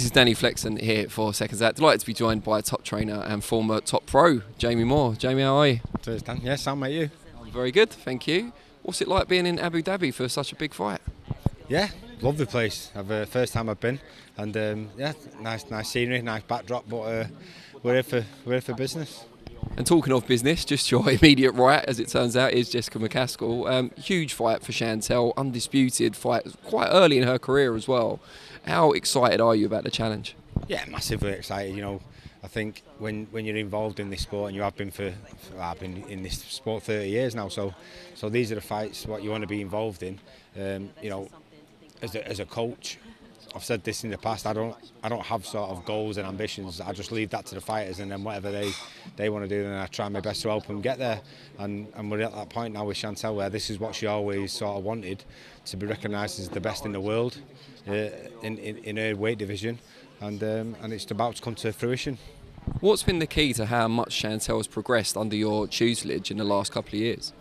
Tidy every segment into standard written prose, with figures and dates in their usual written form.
is Danny Flexon here for SecondsOut. Delighted to be joined by top trainer and former top pro, Jamie Moore. Jamie, how are you? Cheers, Dan. Yeah, Sam, mate, you? I'm very good, thank you. What's it like being in Abu Dhabi for such a big fight? Yeah, love the place. First time I've been, and yeah, nice scenery, nice backdrop. But we're here for business. And talking of business, just your immediate right, as it turns out, is Jessica McCaskill. Huge fight for Chantelle, undisputed fight, quite early in her career as well. How excited are you about the challenge? Yeah, massively excited. You know, I think when you're involved in this sport, and you have been I've been in this sport 30 years now. So these are the fights what you want to be involved in. You know, as a coach, I've said this in the past. I don't have sort of goals and ambitions. I just leave that to the fighters, and then whatever they want to do, then I try my best to help them get there. And we're at that point now with Chantelle, where this is what she always sort of wanted, to be recognised as the best in the world in her weight division, and it's about to come to fruition. What's been the key to how much Chantelle has progressed under your tutelage in the last couple of years?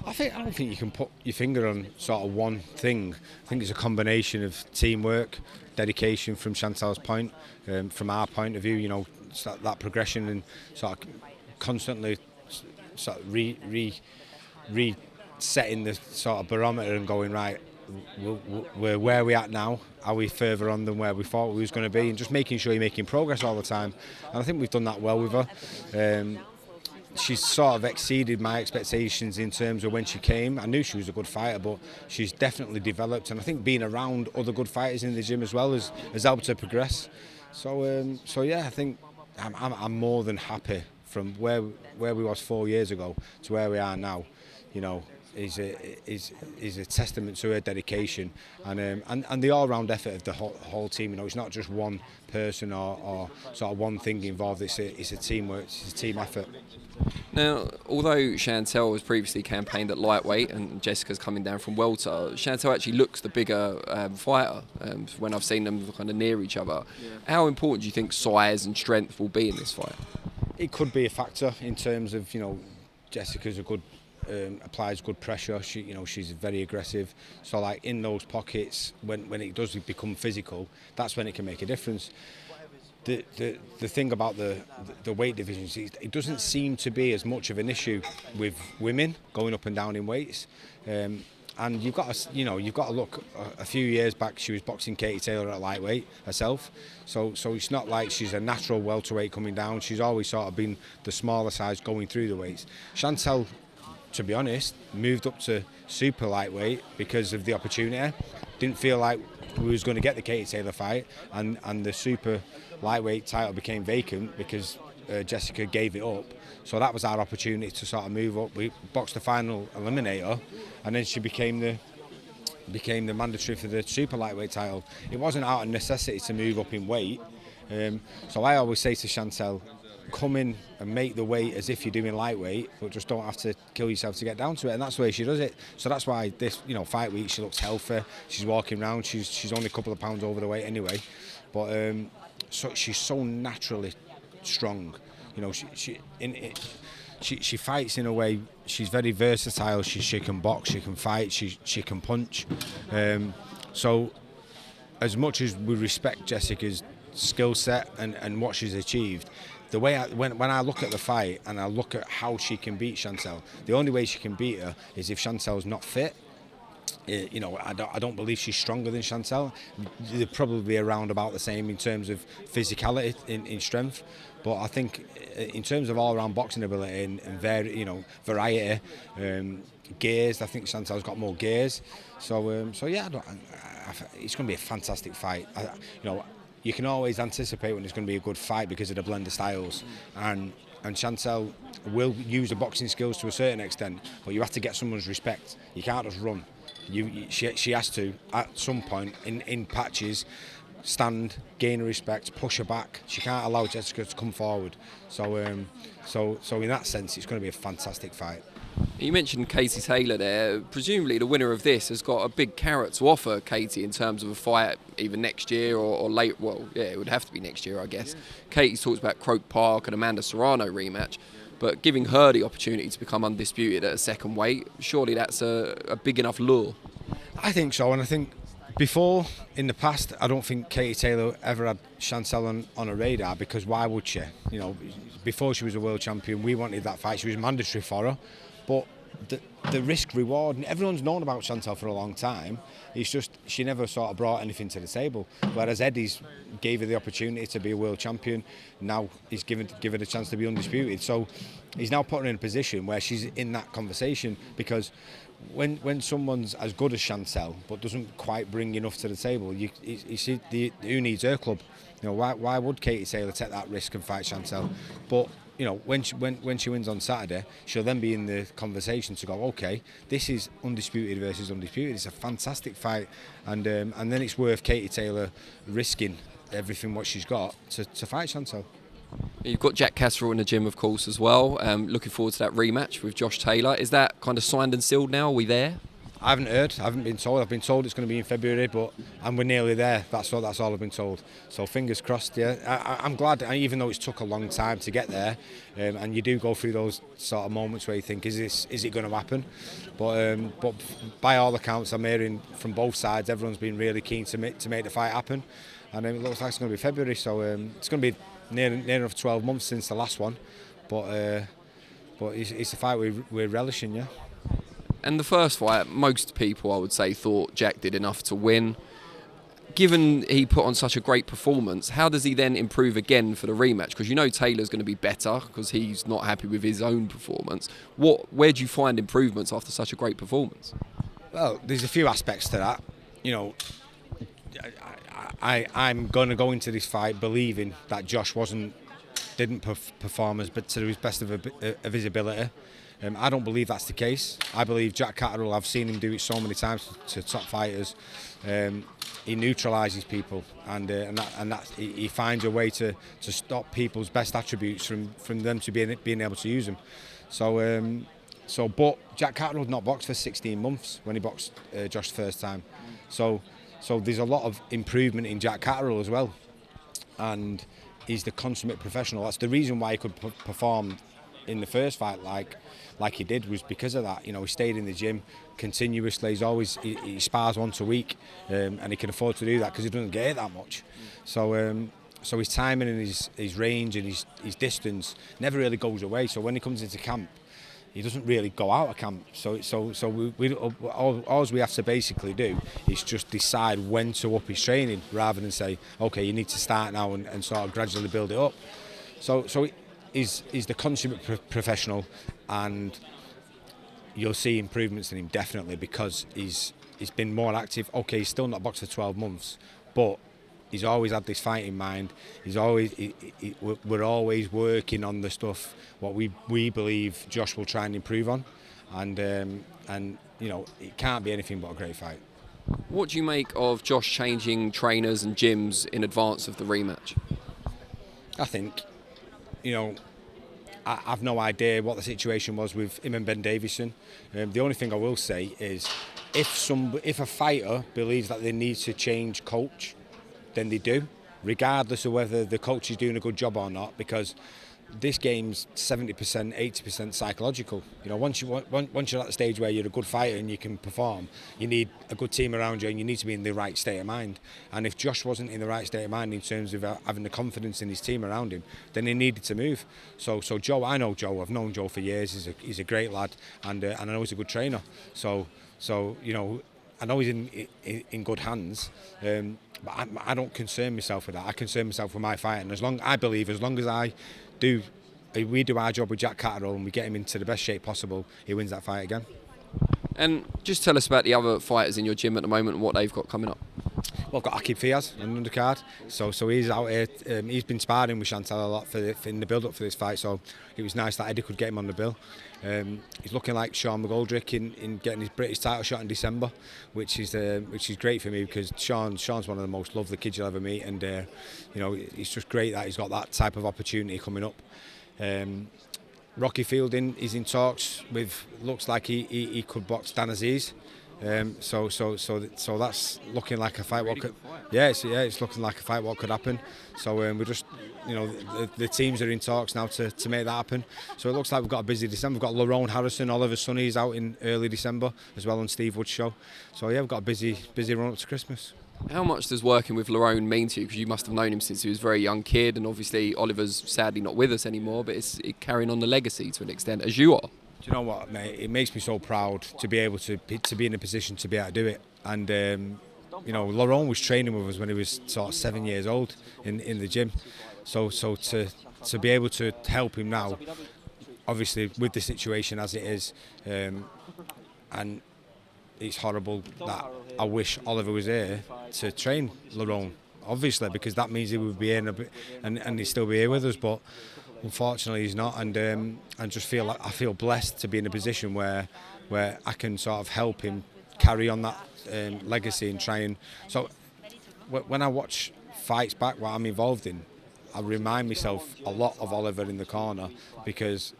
I don't think you can put your finger on sort of one thing. I think it's a combination of teamwork, dedication from Chantelle's point, from our point of view. You know, that progression and sort of constantly sort of resetting the sort of barometer and going, right, we're where we're at now. Are we further on than where we thought we was going to be? And just making sure you're making progress all the time. And I think we've done that well with her. She's sort of exceeded my expectations in terms of when she came. I knew she was a good fighter, but she's definitely developed, and I think being around other good fighters in the gym as well has helped her progress. So yeah, I think I'm more than happy from where we was 4 years ago to where we are now. You know, is a testament to her dedication and the all-round effort of the whole team. You know, it's not just one person or sort of one thing involved. It's a teamwork. It's a team effort. Now, although Chantelle was previously campaigned at lightweight and Jessica's coming down from welter, Chantelle actually looks the bigger fighter when I've seen them kind of near each other. Yeah. How important do you think size and strength will be in this fight? It could be a factor in terms of, you know, Jessica's a good applies good pressure. She's very aggressive. So like in those pockets, when it does become physical, that's when it can make a difference. The thing about the weight divisions, it doesn't seem to be as much of an issue with women going up and down in weights. And you've got to look a few years back. She was boxing Katie Taylor at lightweight herself, so it's not like she's a natural welterweight coming down. She's always sort of been the smaller size going through the weights. Chantelle, to be honest, moved up to super lightweight because of the opportunity. Didn't feel like we was going to get the Katie Taylor fight, and the super lightweight title became vacant because Jessica gave it up. So that was our opportunity to sort of move up. We boxed the final eliminator, and then she became the mandatory for the super lightweight title. It wasn't out of necessity to move up in weight. So I always say to Chantelle, come in and make the weight as if you're doing lightweight, but just don't have to kill yourself to get down to it, and that's the way she does it. So that's why this, fight week, she looks healthy. She's walking around. She's only a couple of pounds over the weight anyway, but so she's so naturally strong. You know, she fights in a way. She's very versatile. She can box, she can fight, she can punch. So as much as we respect Jessica's skill set and what she's achieved, the way when I look at the fight and I look at how she can beat Chantelle, the only way she can beat her is if Chantelle's not fit. I don't believe she's stronger than Chantelle. They're probably around about the same in terms of physicality, in strength. But I think in terms of all-round boxing ability and variety, gears, I think Chantelle's got more gears. So yeah, it's going to be a fantastic fight. You can always anticipate when it's going to be a good fight because of the blend of styles, and Chantelle will use the boxing skills to a certain extent, but you have to get someone's respect. You can't just run. She has to, at some point, in patches, stand, gain her respect, push her back. She can't allow Jessica to come forward. So in that sense, it's going to be a fantastic fight. You mentioned Katie Taylor there. Presumably the winner of this has got a big carrot to offer Katie in terms of a fight either next year or late. Well, yeah, it would have to be next year, I guess. Yeah. Katie talks about Croke Park and Amanda Serrano rematch, but giving her the opportunity to become undisputed at a second weight, surely that's a big enough lure. I think so, and I think Before, in the past, I don't think Katie Taylor ever had Chantelle on a radar, because why would she? You know, before she was a world champion, we wanted that fight. She was mandatory for her, but the risk reward, everyone's known about Chantelle for a long time. It's just she never sort of brought anything to the table. Whereas Eddie's gave her the opportunity to be a world champion. Now he's given her the chance to be undisputed. So he's now put her in a position where she's in that conversation, because when someone's as good as Chantelle but doesn't quite bring enough to the table, you see who needs her club. You know, why would Katie Taylor take that risk and fight Chantelle? But you know, when she wins on Saturday, she'll then be in the conversation to go, okay, this is undisputed versus undisputed. It's a fantastic fight, and then it's worth Katie Taylor risking everything what she's got to fight Chantelle. You've got Jack Catterall in the gym, of course, as well. Looking forward to that rematch with Josh Taylor. Is that kind of signed and sealed now? Are we there? I haven't heard. I haven't been told. I've been told it's going to be in February, and we're nearly there. That's all I've been told. So fingers crossed. Yeah, I'm glad. Even though it's took a long time to get there, and you do go through those sort of moments where you think, is it going to happen? But by all accounts, I'm hearing from both sides, everyone's been really keen to make the fight happen, and it looks like it's going to be February. So it's going to be near enough 12 months since the last one, but it's a fight we're relishing. Yeah. And the first fight, most people, I would say, thought Jack did enough to win. Given he put on such a great performance, how does he then improve again for the rematch? Because you know Taylor's going to be better because he's not happy with his own performance. Where do you find improvements after such a great performance? Well, there's a few aspects to that. You know, I'm going to go into this fight believing that Josh didn't perform to his best of his ability. I don't believe that's the case. I believe Jack Catterall, I've seen him do it so many times to top fighters. He neutralises people, and he finds a way to stop people's best attributes from them to being able to use them. But Jack Catterall not boxed for 16 months when he boxed Josh the first time. So there's a lot of improvement in Jack Catterall as well, and he's the consummate professional. That's the reason why he could perform in the first fight like he did, was because of that. You know, he stayed in the gym continuously. He spars once a week, and he can afford to do that because he doesn't get it that much. So his timing and his range and his distance never really goes away. So when he comes into camp, he doesn't really go out of camp. So all we have to basically do is just decide when to up his training, rather than say, okay, you need to start now and sort of gradually build it up. So he's the consummate professional, and you'll see improvements in him definitely, because he's been more active. Okay, he's still not boxed for 12 months, but he's always had this fight in mind. We're always working on the stuff what we believe Josh will try and improve on, and you know, it can't be anything but a great fight. What do you make of Josh changing trainers and gyms in advance of the rematch? I think, you know, I've no idea what the situation was with him and Ben Davison. The only thing I will say is, if a fighter believes that they need to change coach, then they do, regardless of whether the coach is doing a good job or not, because this game's 70%, 80% psychological. You know, once you're at the stage where you're a good fighter and you can perform, you need a good team around you, and you need to be in the right state of mind. And if Josh wasn't in the right state of mind in terms of having the confidence in his team around him, then he needed to move. So Joe, I know Joe. I've known Joe for years. He's a great lad, and I know he's a good trainer. So you know, I know he's in good hands. But I don't concern myself with that. I concern myself with my fight, and as long as we do our job with Jack Catterall and we get him into the best shape possible, he wins that fight again. And just tell us about the other fighters in your gym at the moment and what they've got coming up. Well, I've got Akib Fiaz on the undercard, so he's out here. He's been sparring with Chantelle a lot in the build-up for this fight, so it was nice that Eddie could get him on the bill. He's looking like Sean McGoldrick in getting his British title shot in December, which is great for me, because Sean's one of the most lovely kids you'll ever meet, and you know, it's just great that he's got that type of opportunity coming up. Rocky Fielding is in talks with, looks like he could box Dan Azeez. So that's looking like a fight. It's looking like a fight. What could happen? So we're just, the teams are in talks now to make that happen. So it looks like we've got a busy December. We've got Lerone Harrison, Oliver Sonny's out in early December as well on Steve Wood's show. So yeah, we've got a busy run up to Christmas. How much does working with Lerone mean to you? Because you must have known him since he was a very young kid, and obviously Oliver's sadly not with us anymore, but it's carrying on the legacy to an extent, as you are. Do you know what, mate? It makes me so proud to be able to be in a position to be able to do it. And Lerone was training with us when he was sort of 7 years old in the gym. So to be able to help him now, obviously with the situation as it is, and it's horrible that I wish Oliver was here to train Lerone, obviously, because that means he would be in and he'd still be here with us, but unfortunately he's not, and I just feel like I feel blessed to be in a position where I can sort of help him carry on that legacy and try and. So when I watch fights back, what I'm involved in, I remind myself a lot of Oliver in the corner, because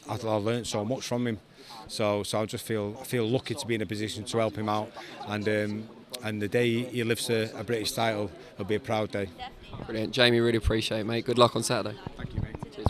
I learned so much from him. So I just feel lucky to be in a position to help him out, and the day he lifts a British title, it'll be a proud day. Brilliant, Jamie. Really appreciate it, mate. Good luck on Saturday. Thank you, mate. Cheers.